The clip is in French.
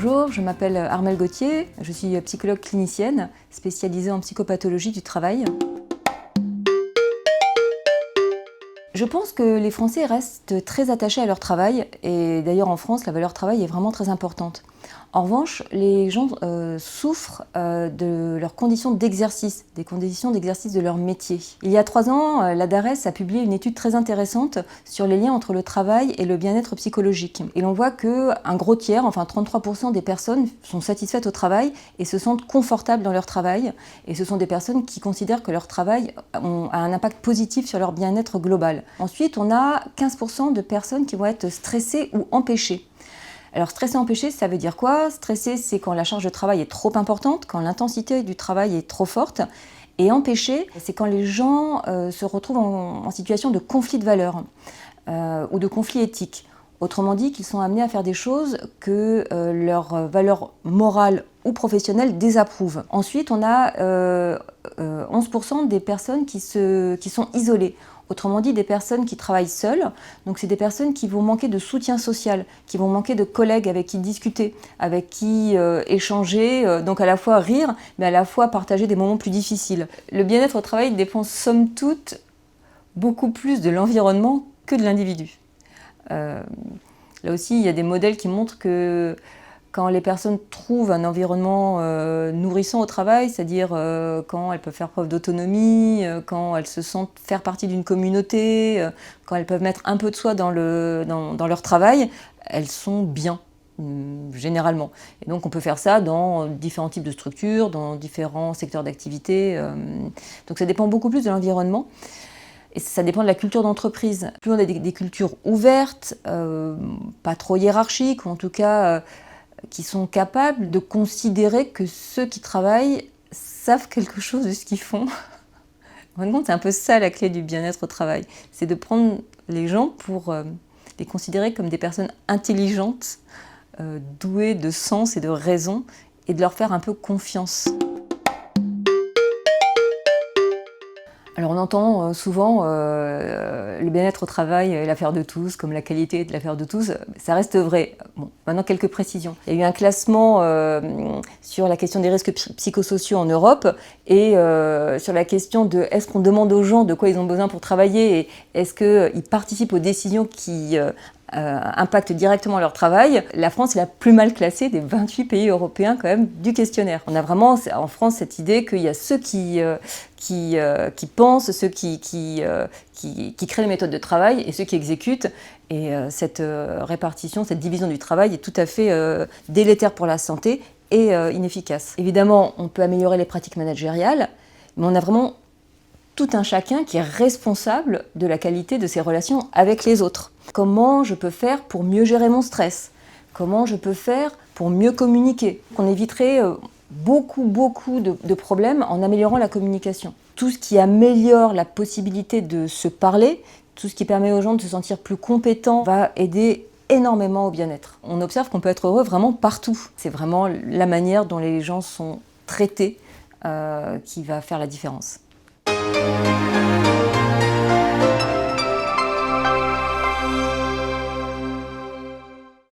Bonjour, je m'appelle Armelle Gauthier, je suis psychologue clinicienne spécialisée en psychopathologie du travail. Je pense que les Français restent très attachés à leur travail et d'ailleurs en France, la valeur travail est vraiment très importante. En revanche, les gens souffrent de leurs conditions d'exercice, des conditions d'exercice de leur métier. Il y a 3 ans, la DARES a publié une étude très intéressante sur les liens entre le travail et le bien-être psychologique. Et l'on voit qu'un gros tiers, enfin 33% des personnes sont satisfaites au travail et se sentent confortables dans leur travail. Et ce sont des personnes qui considèrent que leur travail a un impact positif sur leur bien-être global. Ensuite, on a 15% de personnes qui vont être stressées ou empêchées. Alors stressé, empêché, ça veut dire quoi? Stressé, c'est quand la charge de travail est trop importante, quand l'intensité du travail est trop forte. Et empêché, c'est quand les gens se retrouvent en situation de conflit de valeurs ou de conflit éthique. Autrement dit, qu'ils sont amenés à faire des choses que leurs valeurs morales ou professionnelles désapprouvent. Ensuite, on a 11% des personnes qui sont isolées. Autrement dit, des personnes qui travaillent seules. Donc c'est des personnes qui vont manquer de soutien social, qui vont manquer de collègues avec qui discuter, avec qui échanger, donc à la fois rire, mais à la fois partager des moments plus difficiles. Le bien-être au travail dépend somme toute beaucoup plus de l'environnement que de l'individu. Là aussi, il y a des modèles qui montrent que quand les personnes trouvent un environnement nourrissant au travail, c'est-à-dire quand elles peuvent faire preuve d'autonomie, quand elles se sentent faire partie d'une communauté, quand elles peuvent mettre un peu de soi dans leur travail, elles sont bien, généralement. Et donc on peut faire ça dans différents types de structures, dans différents secteurs d'activité. Donc ça dépend beaucoup plus de l'environnement. Et ça dépend de la culture d'entreprise. Plus on a des cultures ouvertes, pas trop hiérarchiques, ou en tout cas qui sont capables de considérer que ceux qui travaillent savent quelque chose de ce qu'ils font. En fin de compte, c'est un peu ça la clé du bien-être au travail. C'est de prendre les gens pour les considérer comme des personnes intelligentes, douées de sens et de raison, et de leur faire un peu confiance. Alors on entend souvent le bien-être au travail est l'affaire de tous, comme la qualité est l'affaire de tous. Ça reste vrai. Bon, maintenant quelques précisions. Il y a eu un classement sur la question des risques psychosociaux en Europe et sur la question de est-ce qu'on demande aux gens de quoi ils ont besoin pour travailler et est-ce qu'ils participent aux décisions qui impactent directement leur travail. La France est la plus mal classée des 28 pays européens quand même du questionnaire. On a vraiment en France cette idée qu'il y a ceux qui pensent, ceux qui créent les méthodes de travail et ceux qui exécutent. Et cette répartition, cette division du travail est tout à fait délétère pour la santé et inefficace. Évidemment, on peut améliorer les pratiques managériales, mais on a vraiment tout un chacun qui est responsable de la qualité de ses relations avec les autres. Comment je peux faire pour mieux gérer mon stress? Comment je peux faire pour mieux communiquer? On éviterait beaucoup de problèmes en améliorant la communication. Tout ce qui améliore la possibilité de se parler, tout ce qui permet aux gens de se sentir plus compétents va aider énormément au bien-être. On observe qu'on peut être heureux vraiment partout. C'est vraiment la manière dont les gens sont traités qui va faire la différence.